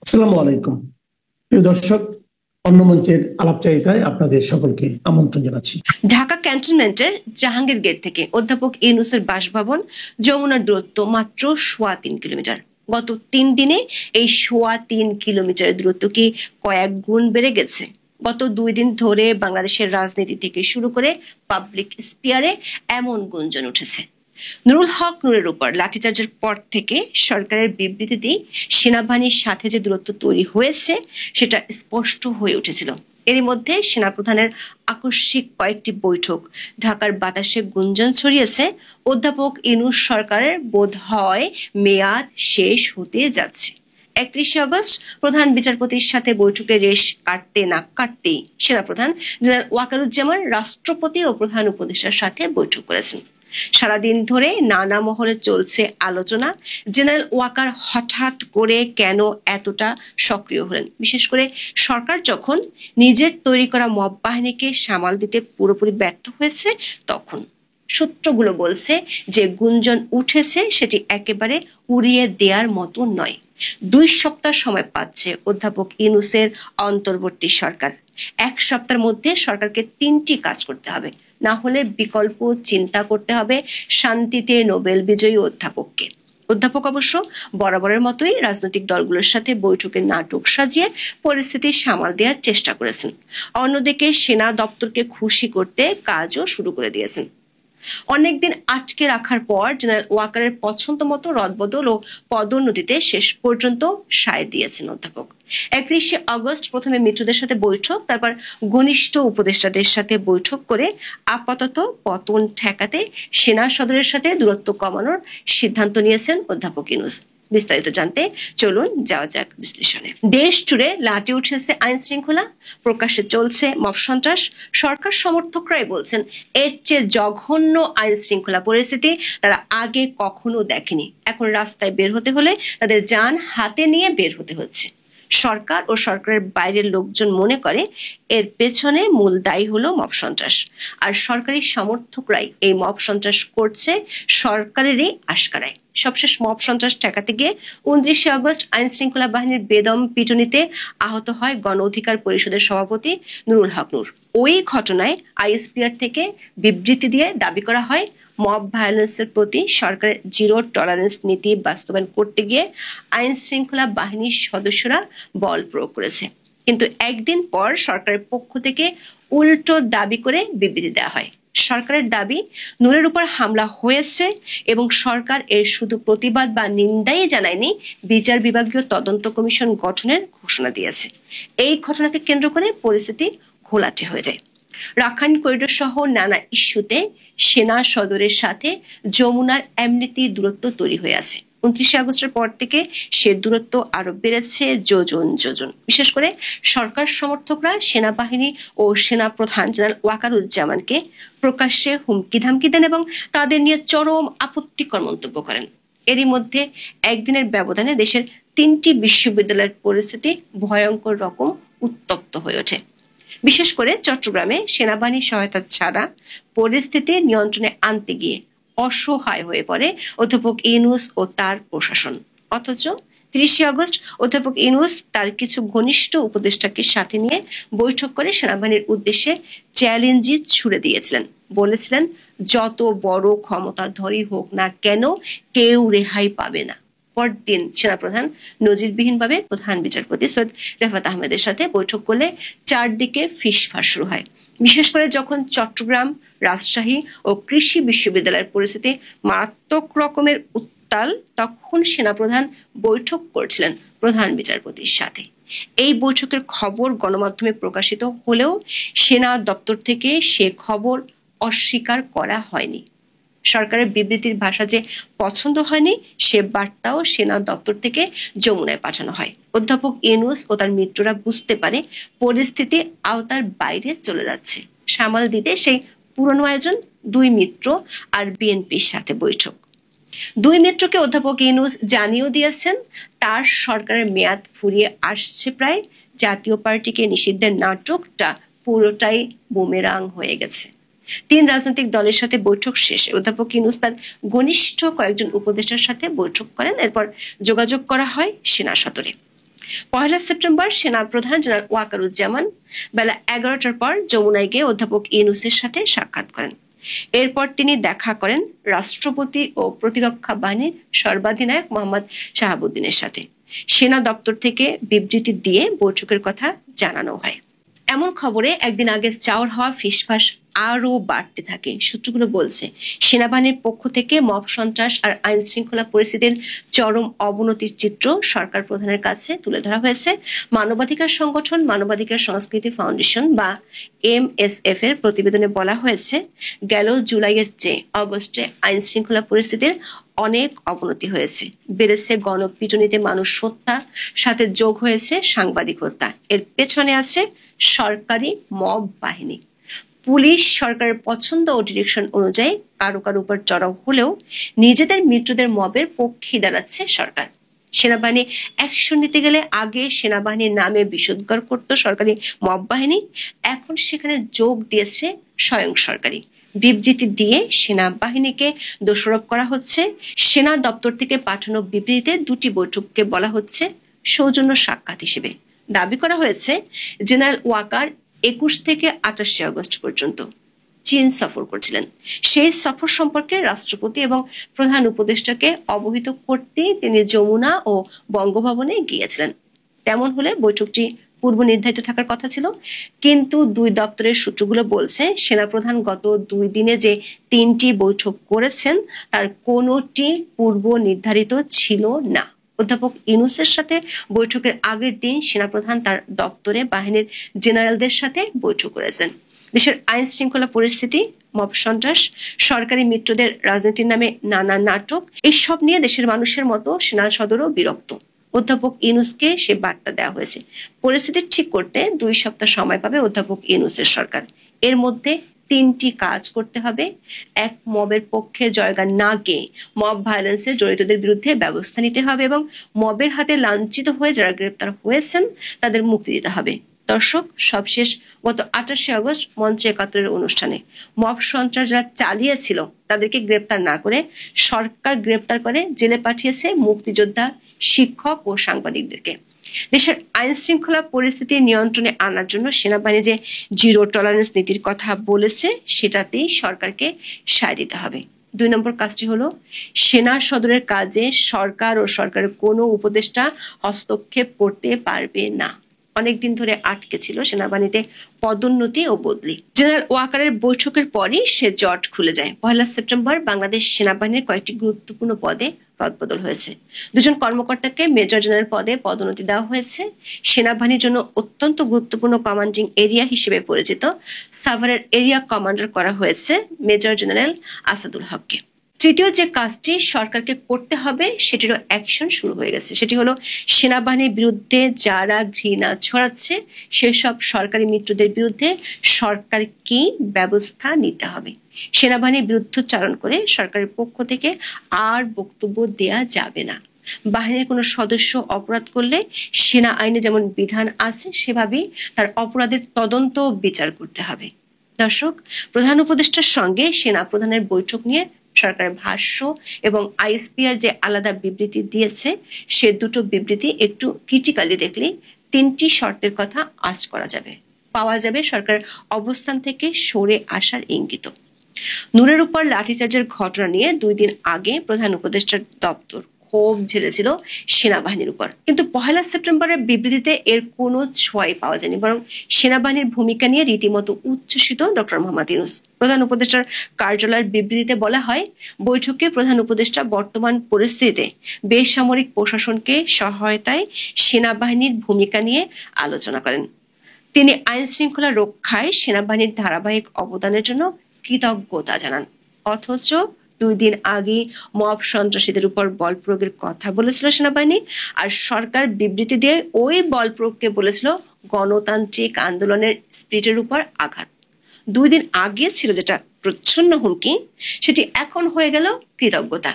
আসসালামু আলাইকুম প্রিয় দর্শক, অন্য মঞ্চের আলাপচারিতায় আপনাদের সকলকে আমন্ত্রণ জানাচ্ছি। ঢাকা ক্যান্টনমেন্টের জাহাঙ্গীর গেট থেকে অধ্যাপক ইউনূসের বাসভবন যমুনার দূরত্ব মাত্র ৩.৫ কিলোমিটার। গত ৩ দিনে এই ৩.৫ কিলোমিটারের দূরত্ব কি কয়েক গুণ বেড়ে গেছে। গত ২ দিন ধরে বাংলাদেশের রাজনীতি থেকে শুরু করে পাবলিক স্পিয়ারে এমন গুঞ্জন উঠেছে। নুরুল হক নূরের উপর লাঠিচার্জের পর থেকে সরকারের বিবৃতিতেই সেনাবাহিনীর সাথে যে দূরত্ব তৈরি হয়েছে সেটা স্পষ্ট হয়ে উঠেছিল। এরই মধ্যে সেনাপ্রধানের আকস্মিক কয়েকটি বৈঠক ঢাকার বাতাসে গুঞ্জন ছড়িয়েছে, অধ্যাপক ইউনূস সরকারের বোধহয় মেয়াদ শেষ হতে যাচ্ছে। ৩১ আগস্ট প্রধান বিচারপতির সাথে বৈঠকের রেশ কাটতে না কাটতেই সেনাপ্রধান জেনারেল ওয়াকারুজ্জামান রাষ্ট্রপতি ও প্রধান উপদেষ্টার সাথে বৈঠক করেছেন। সারাদিন ধরে নানা মহলে চলছে আলোচনা, জেনারেল ওয়াকার হঠাৎ করে কেন এতটা সক্রিয় হলেন, বিশেষ করে সরকার যখন নিজের তৈরি করা মব বাহিনীকে সামাল দিতে পুরোপুরি ব্যর্থ হয়েছে তখন। সূত্রগুলো বলছে যে গুঞ্জন উঠেছে সেটি একেবারে উড়িয়ে দেওয়ার মতো নয়। ২ সপ্তাহ সময় পাচ্ছে অধ্যাপক ইউনূসের অন্তর্বর্তী সরকার। ১ সপ্তাহের মধ্যে সরকারকে ৩টি কাজ করতে হবে, না হলে বিকল্প চিন্তা করতে হবে শান্তিতে নোবেল বিজয়ী অধ্যাপককে। অধ্যাপক অবশ্য বরাবরের মতোই রাজনৈতিক দলগুলোর সাথে বৈঠকের নাটক সাজিয়ে পরিস্থিতি সামাল দেওয়ার চেষ্টা করেছেন। অন্যদিকে সেনা দপ্তরকে খুশি করতে কাজও শুরু করে দিয়েছেন। অনেকদিন আটকে রাখার পর জেনারেল ওয়াকারের পছন্দ মতো রদবদল ও পদোন্নতিতে শেষ পর্যন্ত সায় দিয়েছেন অধ্যাপক। ৩১ আগস্ট প্রথমে মিত্রদের সাথে বৈঠক, তারপর ঘনিষ্ঠ উপদেষ্টাদের সাথে বৈঠক করে আপাতত পতন ঠেকাতে সেনা সদরের সাথে দূরত্ব কমানোর সিদ্ধান্ত নিয়েছেন অধ্যাপক ইউনূস। বিস্তারিত জানতে চলুন যাওয়া যাক বিশ্লেষণে। দেশ জুড়ে লাটে উঠেছে আইন শৃঙ্খলা, প্রকাশ্যে চলছে মব সন্ত্রাস। সরকার সমর্থকরাই বলছেন এর চেয়ে জঘন্য আইন শৃঙ্খলা পরিস্থিতি তারা আগে কখনো দেখেনি। এখন রাস্তায় বের হতে হলে তাদের জান হাতে নিয়ে বের হতে হচ্ছে। সরকার ও সরকারের বাইরের লোকজন মনে করে এর পেছনে মূল দায়ী হলো মব সন্ত্রাস, আর সরকারি সমর্থকরাই এই মব সন্ত্রাস করছে সরকারেরই আশকারায়। সবশেষ মব সন্ত্রাস ঠেকাতে গিয়ে ২৯ আগস্ট আইন শৃঙ্খলা বাহিনীর বেদম পিটুনিতে আহত হয় গণ অধিকার পরিষদের সভাপতি নুরুল হক নূর। ওই ঘটনায় আইএসপিআর থেকে বিবৃতি দিয়ে দাবি করা হয় মব ভায়োলেন্সের প্রতি সরকারের জিরো টলারেন্স নীতি বাস্তবায়ন করতে গিয়ে আইন শৃঙ্খলা বাহিনীর সদস্যরা বল প্রয়োগ করেছে। কিন্তু একদিন পর সরকারের পক্ষ থেকে উল্টো দাবি করে বিবৃতি দেওয়া হয়। সরকারের দাবি নূরের উপর হামলা হয়েছে এবং সরকার এর শুধু প্রতিবাদ বা নিন্দাই জানায়নি, বিচার বিভাগীয় তদন্ত কমিশন গঠনের ঘোষণা দিয়েছে। এই ঘটনাকে কেন্দ্র করে পরিস্থিতি ঘোলাটে হয়ে যায়। রাখাইন করিডোর সহ নানা ইস্যুতে সেনা সদরের সাথে যমুনার এমনিতেই দূরত্ব তৈরি হয়ে আছে। ২৯ আগস্টের পর থেকে সে দূরত্ব আরো বেড়েছে যোজন যোজন। বিশেষ করে সরকার সমর্থকরা সেনাবাহিনী ও সেনা প্রধান জেনারেল ওয়াকারুজ্জামানকে প্রকাশ্যে হুমকি ধামকি দেন এবং তাদের নিয়ে চরম আপত্তিকর মন্তব্য করেন। এরই মধ্যে একদিনের ব্যবধানে দেশের ৩টি বিশ্ববিদ্যালয়ের পরিস্থিতি ভয়ঙ্কর রকম উত্তপ্ত হয়ে ওঠে। বিশেষ করে চট্টগ্রামে সেনাবাহিনীর সহায়তা ছাড়া পরিস্থিতি নিয়ন্ত্রণে আনতে গিয়ে অসহায় হয়ে পড়ে অধ্যাপক ইউনূস ও তার প্রশাসন। অথচ ৩০ আগস্ট অধ্যাপক ইউনূস তার কিছু ঘনিষ্ঠ উপদেষ্টাকে সাথে নিয়ে বৈঠক করে সেনাবাহিনীর উদ্দেশ্যে চ্যালেঞ্জই ছুড়ে দিয়েছিলেন। বলেছিলেন যত বড় ক্ষমতাধরই হোক না কেন কেউ রেহাই পাবে না। পরদিন সেনাপ্রধান নজিরবিহীনভাবে প্রধান বিচারপতি সৈয়দ রেফাত আহমেদের সাথে বৈঠক করলে চারদিকে ফিসফাস শুরু হয়। বিশেষ করে যখন চট্টগ্রাম, রাজশাহী ও কৃষি বিশ্ববিদ্যালয়ের পরিস্থিতি মারাত্মক রকমের উত্তাল, তখন সেনাপ্রধান বৈঠক করছিলেন প্রধান বিচারপতির সাথে। এই বৈঠকের খবর গণমাধ্যমে প্রকাশিত হলেও সেনা দপ্তর থেকে সে খবর অস্বীকার করা হয়নি। সরকারের বিবৃতির ভাষা যে পছন্দ হয়নি সে বার্তাও সেনা দপ্তর থেকে যমুনায় পাঠানো হয়। অধ্যাপক ইউনূস ও তার মিত্ররা বুঝতে পারে পরিস্থিতি আওতার বাইরে চলে যাচ্ছে। সামাল দিতে সেই পুরনো আয়োজন ২ মিত্র আর বিএনপির সাথে বৈঠক। ২ মিত্রকে অধ্যাপক ইউনূস জানিয়েও দিয়েছেন তার সরকারের মেয়াদ ফুরিয়ে আসছে প্রায়। জাতীয় পার্টিকে নিষিদ্ধের নাটকটা পুরোটাই বুমেরাং হয়ে গেছে। ৩ রাজনৈতিক দলের সাথে বৈঠক শেষে অধ্যাপক ইউনূস তার ঘনিষ্ঠ কয়েকজন উপদেষ্টার সাথে বৈঠক করেন। এরপর যোগাযোগ করা হয় সেনা সদরে। পহেলা সেপ্টেম্বর সেনাপ্রধান জেনারেল ওয়াকারুজ্জামান বেলা 11টার পর যমুনায় গিয়ে অধ্যাপক ইউনূসের সাথে সাক্ষাৎ করেন। এরপর তিনি দেখা করেন রাষ্ট্রপতি ও প্রতিরক্ষা বাহিনীর সর্বাধিনায়ক মোহাম্মদ শাহাবুদ্দিনের সাথে। সেনা দপ্তর থেকে বিবৃতি দিয়ে বৈঠকের কথা জানানো হয়। এমন খবরে একদিন আগে চাওর হওয়া ফিসফাস আরো বাড়তে থাকে। সূত্রগুলো বলছে, সেনাবাহিনীর পক্ষ থেকে মব সন্ত্রাস আর আইন শৃঙ্খলা পরিস্থিতির চরম অবনতির চিত্র সরকার প্রধানের কাছে তুলে ধরা হয়েছে। মানবাধিকার সংগঠন মানবাধিকার সংস্কৃতি ফাউন্ডেশন বা MSF এর প্রতিবেদনে বলা হয়েছে, গেল জুলাইয়ের চেয়ে অগস্টে আইন শৃঙ্খলা পরিস্থিতির অনেক অবনতি হয়েছে। বেড়েছে গণপিটুনিতে মানুষ হত্যা, সাথে যোগ হয়েছে সাংবাদিক হত্যা। এর পেছনে আছে সরকারি মব বাহিনী। পুলিশ সরকারের পছন্দ ও ডিরেকশন অনুযায়ী কারো কারো উপর চড়াও হলেও নিজেদের মিত্রদের মবের পক্ষে দাঁড়াচ্ছে সরকার। সেনাবাহিনী অ্যাকশন নিতে গেলে আগে সেনাবাহিনীর নামে বিষোদ্গার করত সরকারি মব বাহিনী, এখন সেখানে যোগ দিয়েছে স্বয়ং সরকারি। বিবৃতি দিয়ে সেনাবাহিনীকে দোষারোপ করা হচ্ছে। সেনা দপ্তর থেকে পাঠানো বিবৃতিতে দুটি বৈঠককে বলা হচ্ছে সৌজন্য সাক্ষাৎ হিসেবে। দাবি করা হয়েছে, জেনারেল ওয়াকার 21 থেকে 28 আগস্ট পর্যন্ত চীন সফর করছিলেন। সেই সফর সম্পর্কে রাষ্ট্রপতি এবং প্রধান উপদেষ্টাকে অবহিত করতে তিনি যমুনা ও বঙ্গভবনে গিয়েছিলেন। তেমন হলে বৈঠকটি পূর্ব নির্ধারিত থাকার কথা ছিল, কিন্তু দুই দপ্তরের সূত্রগুলো বলছে সেনাপ্রধান গত 2 দিনে যে 3টি বৈঠক করেছেন তার কোনোটি পূর্ব নির্ধারিত ছিল না। অধ্যাপক ইউনূসের সাথে বৈঠকের আগের দিন সেনাপ্রধান তার দপ্তরে বাহিনীর জেনারেলদের সাথে বৈঠক করেছেন। দেশের আইন শৃঙ্খলা পরিস্থিতি, মব সন্ত্রাস, সরকারি মিত্রদের রাজনীতির নামে নানা নাটক, এসব নিয়ে দেশের মানুষের মতো সেনা সদরও বিরক্ত। অধ্যাপক ইউনূসকে সে বার্তা দেওয়া হয়েছে, পরিস্থিতি ঠিক করতে 2 সপ্তাহ সময় পাবে অধ্যাপক ইউনূসের সরকার। এর মধ্যে 3টি কাজ করতে হবে। এক, মবের পক্ষে জয়গান না গিয়ে মব ভায়োলেন্সে জড়িতদের বিরুদ্ধে ব্যবস্থা নিতে হবে এবং মবের হাতে লাঞ্ছিত হয়ে যারা গ্রেপ্তার হয়েছেন তাদের মুক্তি দিতে হবে। দর্শক, সবশেষ গত 28 আগস্ট মঞ্চ 71 অনুষ্ঠানে মব সন্ত্রাস যারা চালিয়েছিল তাদেরকে গ্রেপ্তার না করে সরকার গ্রেপ্তার করে জেলে পাঠিয়েছে মুক্তিযোদ্ধা, শিক্ষক ও সাংবাদিকদেরকে। দেশের আইন শৃঙ্খলা পরিস্থিতি নিয়ন্ত্রণে আনার জন্য সেনাবাহিনী যে জিরো টলারেন্স নীতির কথা বলেছে সেটাতেই সরকারকে সায় দিতে হবে। 2 নম্বর কাজটি হলো, সেনা সদরের কাজে সরকার ও সরকারের কোনো উপদেষ্টা হস্তক্ষেপ করতে পারবে না। অনেকদিন ধরে আটকে ছিল সেনাবাহিনীতে পদোন্নতি ও বদলি। জেনারেল ওয়াকারের বৈঠকের পরই সে জট খুলে যায়। 1 সেপ্টেম্বর বাংলাদেশ সেনাবাহিনীর কয়েকটি গুরুত্বপূর্ণ পদে রদবদল হয়েছে। 2 জন কর্মকর্তাকে মেজর জেনারেল পদে পদোন্নতি দেওয়া হয়েছে। সেনাবাহিনীর জন্য অত্যন্ত গুরুত্বপূর্ণ কমান্ডিং এরিয়া হিসেবে পরিচিত সাভারের এরিয়া কমান্ডার করা হয়েছে মেজর জেনারেল আসাদুল হককে। তৃতীয় যে কাজটি সরকারকে করতে হবে সেটিরও অ্যাকশন শুরু হয়ে গেছে। সেটি হলো, সেনাবাহিনীর বিরুদ্ধে যারা ঘৃণা ছড়াচ্ছে সেসব সরকারি মিত্রদের বিরুদ্ধে সরকারকে ব্যবস্থা নিতে হবে। সেনাবাহিনীর বিরুদ্ধচারণ করে সরকারের পক্ষ থেকে আর বক্তব্য দেয়া যাবে না। বাহিনীর কোনো সদস্য অপরাধ করলে সেনা আইনে যেমন বিধান আছে সেভাবেই তার অপরাধের তদন্ত বিচার করতে হবে। দর্শক, প্রধান উপদেষ্টার সঙ্গে সেনা প্রধানের বৈঠক নিয়ে সরকারের ভাষ্য এবং আইএসপিআর যে আলাদা বিবৃতি দিয়েছে সে দুটো বিবৃতি একটু ক্রিটিক্যালি দেখলে 3টি শর্তের কথা আজ করা যাবে, পাওয়া যাবে সরকার অবস্থান থেকে সরে আসার ইঙ্গিত। নূরের উপর লাঠিচার্জের ঘটনা নিয়ে 2 দিন আগে প্রধান উপদেষ্টার দপ্তর ক্ষোভ ঝেড়েছিল সেনাবাহিনীর উপর, কিন্তু 1 সেপ্টেম্বরের বিবৃতিতে এর কোনো ছোঁয়াই পাওয়া যায়নি, বরং সেনাবাহিনীর ভূমিকা নিয়ে রীতিমতো উচ্ছ্বসিত ডক্টর মোহাম্মদ ইউনূস। প্রধান উপদেষ্টার কার্যালয়ের বিবৃতিতে বলা হয়, বৈঠকে প্রধান উপদেষ্টা বর্তমান পরিস্থিতিতে বেসামরিক প্রশাসনকে সহায়তায় সেনাবাহিনীর ভূমিকা নিয়ে আলোচনা করেন। তিনি আইন শৃঙ্খলা রক্ষায় সেনাবাহিনীর ধারাবাহিক অবদানের জন্য কৃতজ্ঞতা জানান। অথচ 2 দিন আগে মব সন্ত্রাসীদের উপর বল প্রয়োগের কথা বলেছিল সেনাবাহিনী, আর সরকার বিবৃতি দিয়ে ওই বল প্রয়োগকে বলেছিল গণতান্ত্রিক আন্দোলনের স্পিরিটের উপর আঘাত। 2 দিন আগে ছিল যেটা প্রচ্ছন্ন হুমকি, সেটি এখন হয়ে গেল কৃতজ্ঞতা।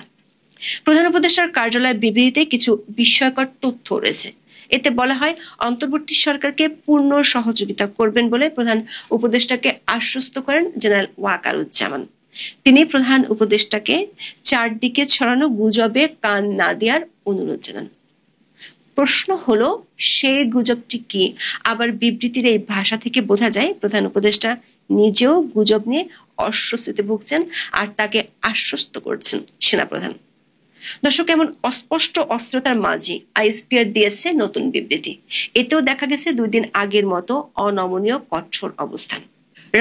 প্রধান উপদেষ্টার কার্যালয়ের বিবৃতিতে কিছু বিস্ময়কর তথ্য রয়েছে। এতে বলা হয়, অন্তর্বর্তী সরকারকে পূর্ণ সহযোগিতা করবেন বলে প্রধান উপদেষ্টাকে আশ্বস্ত করেন জেনারেল ওয়াকারুজ্জামান। তিনি প্রধান উপদেষ্টাকে চারদিকে ছড়ানো গুজবে কান না দেওয়ার অনুরোধ জানান। প্রশ্ন হলো সেই গুজবটি কি? আবার বিবৃতির এই ভাষা থেকে বোঝা যায় প্রধান উপদেষ্টা নিজেও গুজব নিয়ে অস্বস্তিতে ভুগছেন আর তাকে আশ্বস্ত করছেন সেনাপ্রধান। দর্শক, এমন অস্পষ্ট অস্থিরতার মাঝে আইএসপিআর দিয়েছে নতুন বিবৃতি। এতেও দেখা গেছে 2 দিন আগের মতো অনমনীয় কঠোর অবস্থান।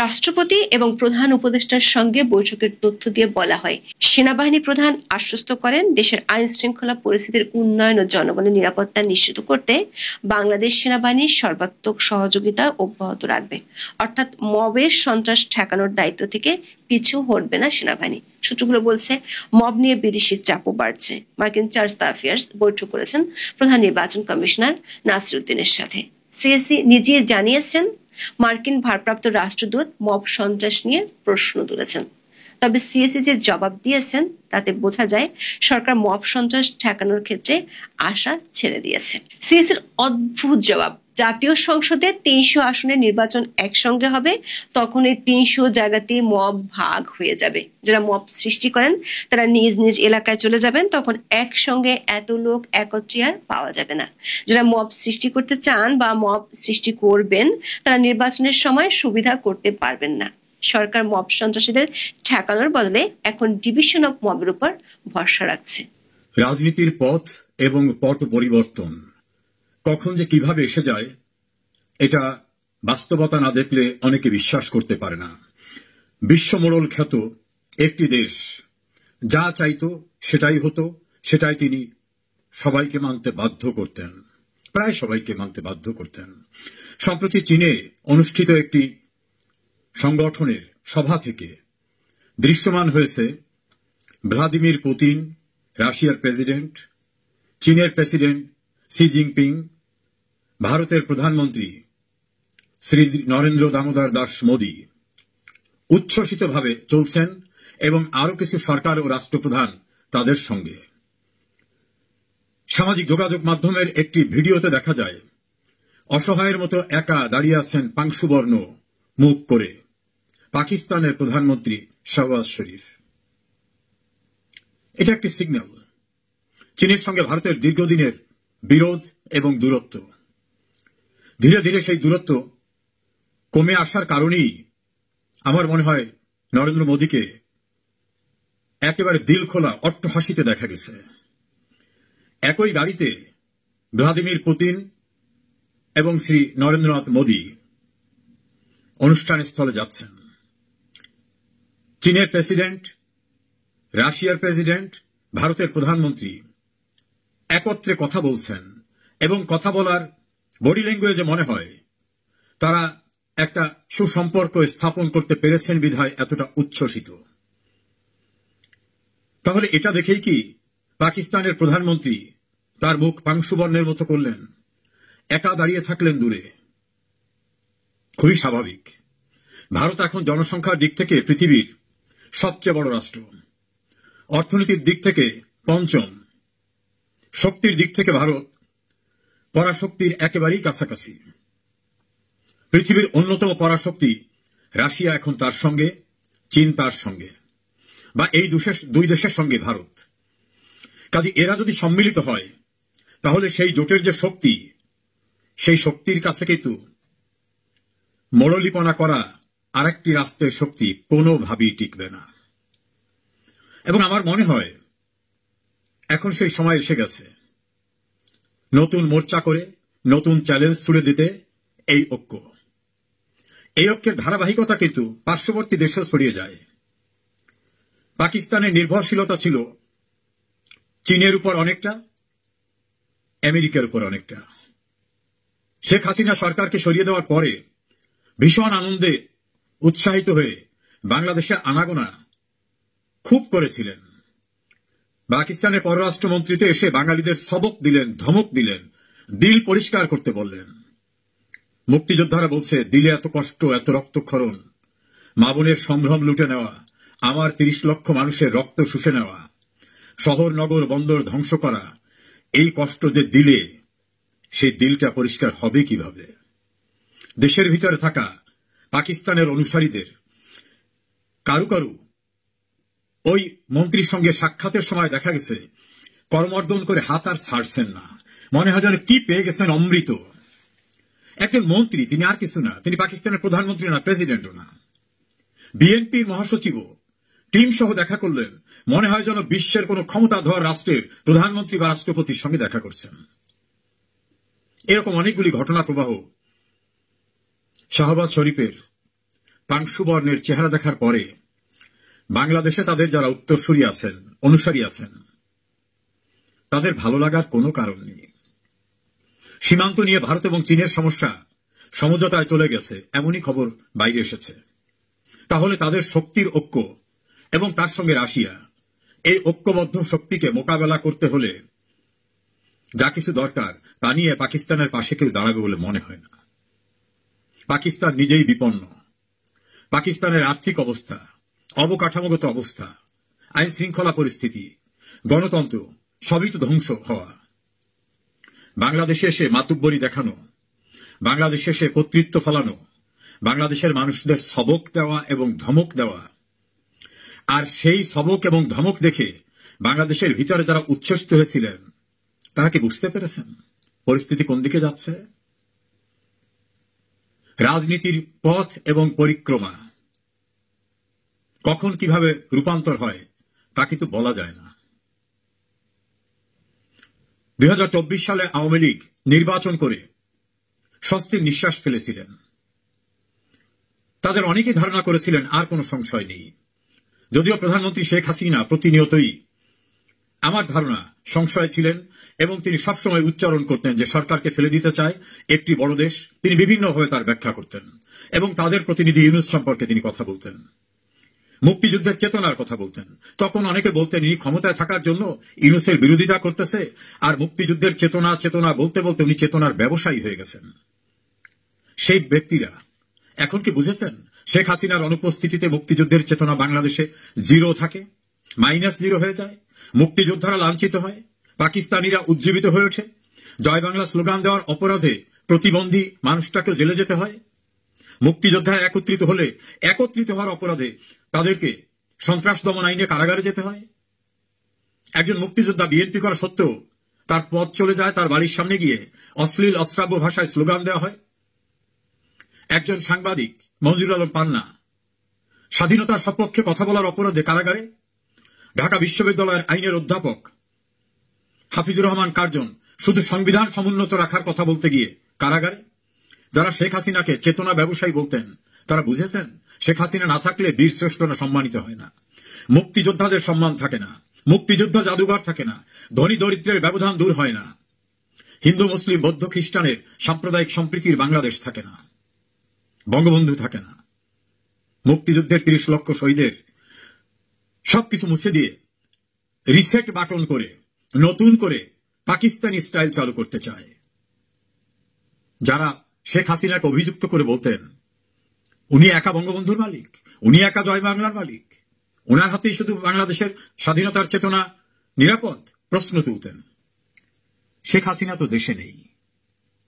রাষ্ট্রপতি এবং প্রধান উপদেষ্টার সঙ্গে বৈঠকের তথ্য দিয়ে বলা হয়, সেনাবাহিনী প্রধান আশ্বস্ত করেন দেশের আইন শৃঙ্খলা পরিস্থিতির উন্নয়ন ও জনগণের নিরাপত্তা নিশ্চিত করতে বাংলাদেশ সেনাবাহিনী সর্বাত্মক সহযোগিতা অব্যাহত রাখবে। অর্থাৎ মবের সন্ত্রাস ঠেকানোর দায়িত্ব থেকে পিছু হটবে না সেনাবাহিনী। সূত্রগুলো বলছে, মব নিয়ে বিদেশি চাপও বাড়ছে। মার্কিন চার্জ দ্য অ্যাফেয়ার্স বৈঠক করেছেন প্রধান নির্বাচন কমিশনার নাসির উদ্দিনের সাথে। সিএসি নিজে জানিয়েছেন, মার্কিন ভারপ্রাপ্ত রাষ্ট্রদূত মব সন্ত্রাস নিয়ে প্রশ্ন তুলেছেন। তবে সিএসি যে জবাব দিয়েছেন তাতে বোঝা যায় সরকার মব সন্ত্রাস ঠেকানোর ক্ষেত্রে আশা ছেড়ে দিয়েছে। সিএসির অদ্ভুত জবাব, জাতীয় সংসদে 300 আসনের নির্বাচন একসঙ্গে হবে, তখন এই 300 জায়গাতেই মব ভাগ হয়ে যাবে। যারা মব সৃষ্টি করেন তারা নিজ নিজ এলাকায় চলে যাবেন, তখন একসঙ্গে এত লোক একত্রে আর পাওয়া যাবে না। যারা মব সৃষ্টি করতে চান বা মব সৃষ্টি করবেন তারা নির্বাচনের সময় সুবিধা করতে পারবেন না। সরকার মব সন্ত্রাসীদের ঠেকানোর বদলে এখন ডিভিশন অফ মবের উপর ভরসা রাখছে। রাজনীতির পথ এবং পট পরিবর্তন কখন যে কিভাবে এসে যায় এটা বাস্তবতা না দেখলে অনেকে বিশ্বাস করতে পারে না। বিশ্বমোড়ল খ্যাত একটি দেশ যা চাইতো সেটাই হতো, সেটাই তিনি সবাইকে মানতে বাধ্য করতেন, প্রায় সবাইকে মানতে বাধ্য করতেন। সম্প্রতি চীনে অনুষ্ঠিত একটি সংগঠনের সভা থেকে দৃশ্যমান হয়েছে ভ্লাদিমির পুতিন, রাশিয়ার প্রেসিডেন্ট, চীনের প্রেসিডেন্ট শি জিনপিং, ভারতের প্রধানমন্ত্রী শ্রী নরেন্দ্র দামোদর দাস মোদী উচ্ছ্বসিতভাবে চলছেন এবং আরো কিছু সরকার ও রাষ্ট্রপ্রধান তাদের সঙ্গে। সামাজিক যোগাযোগ মাধ্যমের একটি ভিডিওতে দেখা যায় অসহায়ের মতো একা দাঁড়িয়ে আছেন পাংশুবর্ণ মুখ করে পাকিস্তানের প্রধানমন্ত্রী শাহবাজ শরীফ। এটা একটি সিগন্যাল চীনের সঙ্গে ভারতের দীর্ঘদিনের বিরোধ এবং দূরত্ব। ধীরে ধীরে সেই দূরত্ব কমে আসার কারণেই আমার মনে হয় নরেন্দ্র মোদীকে একেবারে দিল খোলা অট্টহাসিতে দেখা গেছে। একই গাড়িতে ভ্লাদিমির পুতিন এবং শ্রী নরেন্দ্রনাথ মোদী অনুষ্ঠান স্থলে যাচ্ছেন। চীনের প্রেসিডেন্ট, রাশিয়ার প্রেসিডেন্ট, ভারতের প্রধানমন্ত্রী একত্রে কথা বলছেন এবং কথা বলার বডি ল্যাঙ্গুয়েজে মনে হয় তারা একটা সুসম্পর্ক স্থাপন করতে পেরেছেন বিধায় এতটা উচ্ছ্বসিত। তাহলে এটা দেখেই কি পাকিস্তানের প্রধানমন্ত্রী তার মুখ পাংশুবর্ণের মতো করলেন, একা দাঁড়িয়ে থাকলেন দূরে? খুবই স্বাভাবিক। ভারত এখন জনসংখ্যার দিক থেকে পৃথিবীর সবচেয়ে বড় রাষ্ট্র, অর্থনীতির দিক থেকে পঞ্চম, শক্তির দিক থেকে ভারত পরাশক্তির একেবারেই কাছাকাছি। পৃথিবীর অন্যতম পরাশক্তি রাশিয়া এখন তার সঙ্গে, চীন তার সঙ্গে, বা এই দুই দেশের সঙ্গে ভারত। কাজে এরা যদি সম্মিলিত হয় তাহলে সেই জোটের যে শক্তি, সেই শক্তির কাছে কিন্তু মরলিপনা করা আরেকটি রাষ্ট্রের শক্তি কোনোভাবেই টিকবে না। এবং আমার মনে হয় এখন সেই সময় এসে গেছে নতুন মোর্চা করে নতুন চ্যালেঞ্জ ছুড়ে দিতে এই ঐক্য। এই ঐক্যের ধারাবাহিকতা কিন্তু পার্শ্ববর্তী দেশেও ছড়িয়ে যায়। পাকিস্তানের নির্ভরশীলতা ছিল চীনের উপর অনেকটা, আমেরিকার উপর অনেকটা। শেখ হাসিনা সরকারকে সরিয়ে দেওয়ার পরে ভীষণ আনন্দে উৎসাহিত হয়ে বাংলাদেশে আনাগোনা খুব করেছিলেন। পাকিস্তানের পররাষ্ট্রমন্ত্রীতে এসে বাঙালিদের সবক দিলেন, ধমক দিলেন, দিল পরিষ্কার করতে বললেন। মুক্তিযোদ্ধারা বলছে দিলে এত কষ্ট, এত রক্তক্ষরণ, মা বোনের সম্ভ্রম লুটে নেওয়া, আমার 30 লক্ষ মানুষের রক্ত শুষে নেওয়া, শহর নগর বন্দর ধ্বংস করা, এই কষ্ট যে দিলে সেই দিলটা পরিষ্কার হবে কিভাবে? দেশের ভিতরে থাকা পাকিস্তানের অনুসারীদের কারু কারু ওই মন্ত্রীর সঙ্গে সাক্ষাতের সময় দেখা গেছে করমর্দন করে হাত আর ছাড়ছেন না, মনে হয় যেন কি পেয়ে গেছেন অমৃত। একজন মন্ত্রী, তিনি আর কিছু না, তিনি পাকিস্তানের প্রধানমন্ত্রী না, প্রেসিডেন্টও না। বিএনপির মহাসচিবও টিম সহ দেখা করলেন, মনে হয় যেন বিশ্বের কোন ক্ষমতাধর রাষ্ট্রের প্রধানমন্ত্রী বা রাষ্ট্রপতির সঙ্গে দেখা করছেন। এরকম অনেকগুলি ঘটনা প্রবাহ শাহবাজ শরীফের পাংশুবর্ণের চেহারা দেখার পরে বাংলাদেশে তাদের যারা উত্তরসূরি আছেন, অনুসারী আছেন, তাদের ভালো লাগার কোনো কারণ নেই। সীমান্ত নিয়ে ভারত এবং চীনের সমস্যা সমঝোতায় চলে গেছে, এমনই খবর বাইরে এসেছে। তাহলে তাদের শক্তির ঐক্য এবং তার সঙ্গে রাশিয়া, এই ঐক্যবদ্ধ শক্তিকে মোকাবেলা করতে হলে যা কিছু দরকার তা নিয়ে পাকিস্তানের পাশে কেউ দাঁড়াবে বলে মনে হয় না। পাকিস্তান নিজেই বিপন্ন। পাকিস্তানের আর্থিক অবস্থা, অবকাঠামোগত অবস্থা, আইন শৃঙ্খলা পরিস্থিতি, গণতন্ত্র সবই তো ধ্বংস হওয়া। বাংলাদেশে এসে মাতুব্বরি দেখানো, বাংলাদেশে এসে কর্তৃত্ব ফলানো, বাংলাদেশের মানুষদের সবক দেওয়া এবং ধমক দেওয়া, আর সেই সবক এবং ধমক দেখে বাংলাদেশের ভিতরে যারা উচ্ছ্বসিত হয়েছিলেন তারা কি বুঝতে পেরেছেন পরিস্থিতি কোন দিকে যাচ্ছে? রাজনীতির পথ এবং পরিক্রমা কখন কিভাবে রূপান্তর হয় তা কিন্তু বলা যায় না। 2024 সালে আওয়ামী লীগ নির্বাচন করে স্বস্তির নিঃশ্বাস ফেলেছিলেন। তাদের অনেকে ধারণা করেছিলেন আর কোনো সংশয় নেই। যদিও প্রধানমন্ত্রী শেখ হাসিনা প্রতিনিয়তই আমার ধারণা সংশয় ছিলেন এবং তিনি সবসময় উচ্চারণ করতেন যে সরকারকে ফেলে দিতে চায় একটি বড় দেশ। তিনি বিভিন্নভাবে তার ব্যাখ্যা করতেন এবং তাদের প্রতিনিধি ইউনূস সম্পর্কে তিনি কথা বলতেন, মুক্তিযুদ্ধের চেতনার কথা বলতেন। তখন অনেকে বলতেন ইনি ক্ষমতায় থাকার জন্য ইউনূসের বিরোধিতা করতেছে, আর মুক্তিযুদ্ধের চেতনা চেতনা বলতে বলতে উনি চেতনার ব্যবসায়ী হয়ে গেছেন। সেই ব্যক্তিরা এখন কি বুঝেছেন শেখ হাসিনার অনুপস্থিতিতে মুক্তিযুদ্ধের চেতনা বাংলাদেশে জিরো থাকে, -0 হয়ে যায়, মুক্তিযোদ্ধারা লাঞ্ছিত হয়, পাকিস্তানিরা উজ্জীবিত হয়ে ওঠে, জয় বাংলা স্লোগান দেওয়ার অপরাধে প্রতিবন্ধী মানুষটাকে জেলে যেতে হয়, মুক্তিযোদ্ধারা একত্রিত হলে একত্রিত হওয়ার অপরাধে তাদেরকে সন্ত্রাস দমন আইনে কারাগারে যেতে হয়। একজন মুক্তিযোদ্ধা বিএনপি করা সত্ত্বেও তার পথ চলে যায়, তার বাড়ির সামনে গিয়ে অশ্লীল অশ্রাব্য ভাষায় স্লোগান দেওয়া হয়। একজন সাংবাদিক মঞ্জুর আলম পান্না স্বাধীনতার সপক্ষে কথা বলার অপরাধে কারাগারে। ঢাকা বিশ্ববিদ্যালয়ের আইনের অধ্যাপক হাফিজুর রহমান কার্জন শুধু সংবিধান সমুন্নত রাখার কথা বলতে গিয়ে কারাগারে। যারা শেখ হাসিনাকে চেতনা ব্যবসায়ী বলতেন তারা বুঝেছেন শেখ হাসিনা না থাকলে বীর শ্রেষ্ঠরা সম্মানিত হয় না, মুক্তিযোদ্ধাদের সম্মান থাকে না, মুক্তিযুদ্ধ জাদুঘর থাকে না, ধনী দরিদ্রের ব্যবধান দূর হয় না, হিন্দু মুসলিম বৌদ্ধ খ্রিস্টানের সাম্প্রদায়িক সম্প্রীতির বাংলাদেশ থাকে না, বঙ্গবন্ধু থাকে না। মুক্তিযুদ্ধের 30 লক্ষ শহীদের সবকিছু মুছে দিয়ে রিসেট বাটন করে নতুন করে পাকিস্তানি স্টাইল চালু করতে চায়। যারা শেখ হাসিনাকে অভিযুক্ত করে বলতেন উনি একা বঙ্গবন্ধুর মালিক, উনি একা জয় বাংলার মালিক, ওনার হাতেই শুধু বাংলাদেশের স্বাধীনতার চেতনা নিরাপদ, প্রশ্ন তুলতেন। শেখ হাসিনা তো দেশে নেই,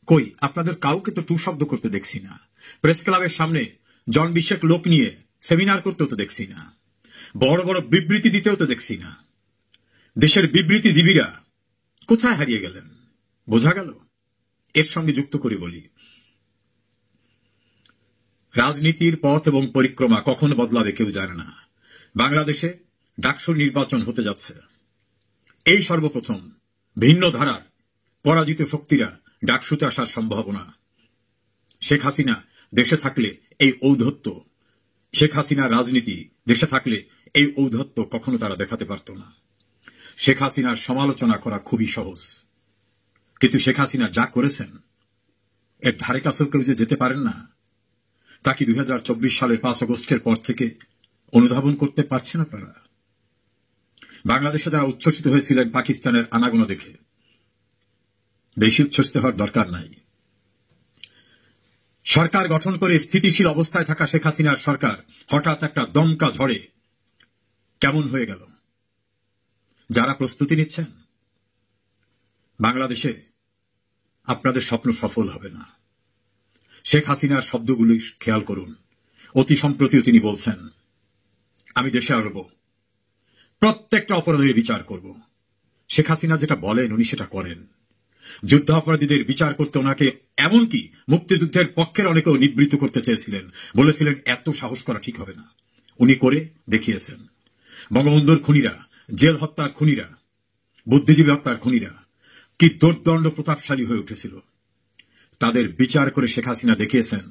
কই আপনাদের কাউকে তো টু শব্দ করতে দেখছি না, প্রেস ক্লাবের সামনে জন 20 লোক নিয়ে সেমিনার করতেও তো দেখছি না, বড় বড় বিবৃতি দিতেও তো দেখছি না। দেশের বিবৃতিজীবীরা কোথায় হারিয়ে গেলেন বোঝা গেল। এর সঙ্গে যুক্ত করে বলি, রাজনীতির পথ এবং পরিক্রমা কখন বদলাবে কেউ জানে না। বাংলাদেশে ডাকসুর নির্বাচন হতে যাচ্ছে। এই সর্বপ্রথম ভিন্ন ধারার পরাজিত শক্তিরা ডাকসুতে আসার সম্ভাবনা। শেখ হাসিনা দেশে থাকলে এই ঔদ্ধত্য, শেখ হাসিনার রাজনীতি দেশে থাকলে এই ঔদ্ধত্য কখনো তারা দেখাতে পারত না। শেখ হাসিনার সমালোচনা করা খুবই সহজ, কিন্তু শেখ হাসিনা যা করেছেন এর ধারে কাছেও কেউ যে যেতে পারেন না তা কি 2024 সালের 5 আগস্টের পর থেকে অনুধাবন করতে পারছেন আপনারা? বাংলাদেশে যারা উচ্ছ্বসিত হয়েছিলেন পাকিস্তানের আনাগোনা দেখে, বেশি উচ্ছ্বসিত হওয়ার দরকার নাই। সরকার গঠন করে স্থিতিশীল অবস্থায় থাকা শেখ হাসিনার সরকার হঠাৎ একটা দমকা ঝড়ে কেমন হয়ে গেল। যারা প্রস্তুতি নিচ্ছেন বাংলাদেশে আপনাদের স্বপ্ন সফল হবে না। শেখ হাসিনার শব্দগুলি খেয়াল করুন। অতি সম্প্রতিও তিনি বলছেন আমি দেশে আসব, প্রত্যেকটা অপরাধের বিচার করব। শেখ হাসিনা যেটা বলেন উনি সেটা করেন। যুদ্ধাপরাধীদের বিচার করতে ওনাকে, এমনকি মুক্তিযুদ্ধের পক্ষের অনেকেও নিবৃত্ত করতে চেয়েছিলেন, বলেছিলেন এত সাহস করা ঠিক হবে না। উনি করে দেখিয়েছেন। বঙ্গবন্ধুর খুনিরা, জেল হত্যার খুনিরা, বুদ্ধিজীবী হত্যার খুনিরা কি দুর্দণ্ড প্রতাপশালী হয়ে উঠেছিল। তাদের বিচার করে শেখ হাসিনা দেখিয়েছেন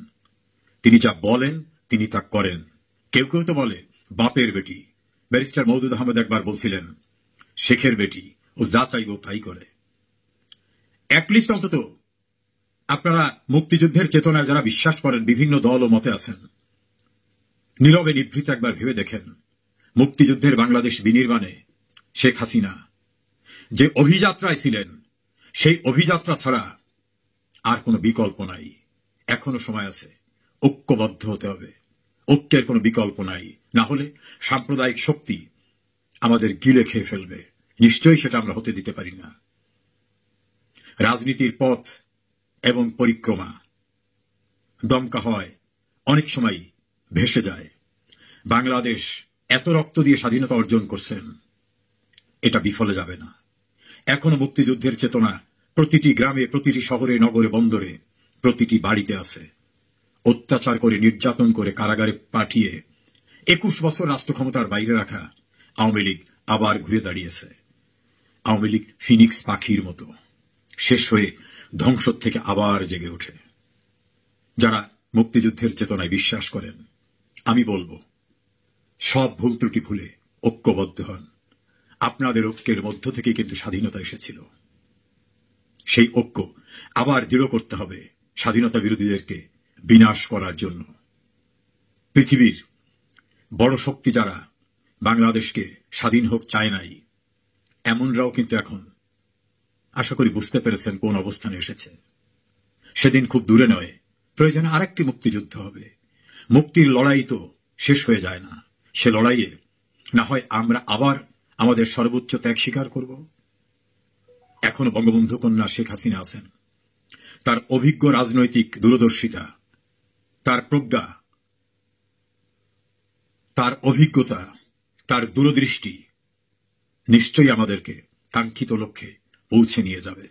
তিনি যা বলেন তিনি তা করেন। কেউ কেউ তো বলে বাপের বেটি। ব্যারিস্টার মওদুদ আহমেদ একবার বলছিলেন শেখের বেটি, ও যা চাইব তাই করে। অ্যাটলিস্ট অন্তত আপনারা মুক্তিযুদ্ধের চেতনায় যারা বিশ্বাস করেন, বিভিন্ন দল ও মতে আছেন, নীরবে নিভৃত একবার ভেবে দেখেন, মুক্তিযুদ্ধের বাংলাদেশ বিনির্মাণে শেখ হাসিনা যে অভিযাত্রায় ছিলেন, সেই অভিযাত্রা ছাড়া আর কোনো বিকল্প নাই। এখনো সময় আছে, ঐক্যবদ্ধ হতে হবে। ঐক্যের কোনো বিকল্প নাই, না হলে সাম্প্রদায়িক শক্তি আমাদের গিলে খেয়ে ফেলবে। নিশ্চয়ই সেটা আমরা হতে দিতে পারি না। রাজনীতির পথ এবং পরিক্রমা দমকা হয়, অনেক সময় ভেসে যায়। বাংলাদেশ এত রক্ত দিয়ে স্বাধীনতা অর্জন করছেন, এটা বিফলে যাবে না। এখনো মুক্তিযুদ্ধের চেতনা প্রতিটি গ্রামে, প্রতিটি শহরে, নগরে, বন্দরে, প্রতিটি বাড়িতে আছে। অত্যাচার করে, নির্যাতন করে, কারাগারে পাঠিয়ে 21 বছর রাষ্ট্র ক্ষমতার বাইরে রাখা আওয়ামী লীগ আবার ঘুরে দাঁড়িয়েছে। আওয়ামী লীগ ফিনিক্স পাখির মতো শেষ হয়ে ধ্বংস থেকে আবার জেগে ওঠে। যারা মুক্তিযুদ্ধের চেতনায় বিশ্বাস করেন, আমি বলবো সব ভুল ত্রুটি ভুলে ঐক্যবদ্ধ হন। আপনাদের ঐক্যের মধ্য থেকে কিন্তু স্বাধীনতা এসেছিল। সেই ঐক্য আবার দৃঢ় করতে হবে স্বাধীনতা বিরোধীদেরকে বিনাশ করার জন্য। পৃথিবীর বড় শক্তি যারা বাংলাদেশকে স্বাধীন হোক চায় নাই, এমনরাও কিন্তু এখন আশা করি বুঝতে পেরেছেন কোন অবস্থানে এসেছে। সেদিন খুব দূরে নয়, প্রয়োজনে আরেকটি মুক্তিযুদ্ধ হবে। মুক্তির লড়াই তো শেষ হয়ে যায় না। সে লড়াইয়ে না হয় আমরা আবার আমাদের সর্বোচ্চ ত্যাগ স্বীকার করব। এখনো বঙ্গবন্ধু কন্যা শেখ হাসিনা আছেন। তার অভিজ্ঞ রাজনৈতিক দূরদর্শিতা, তার প্রজ্ঞা, তার অভিজ্ঞতা, তার দূরদৃষ্টি নিশ্চয়ই আমাদেরকে কাঙ্ক্ষিত লক্ষ্যে পৌঁছে নিয়ে যাবে।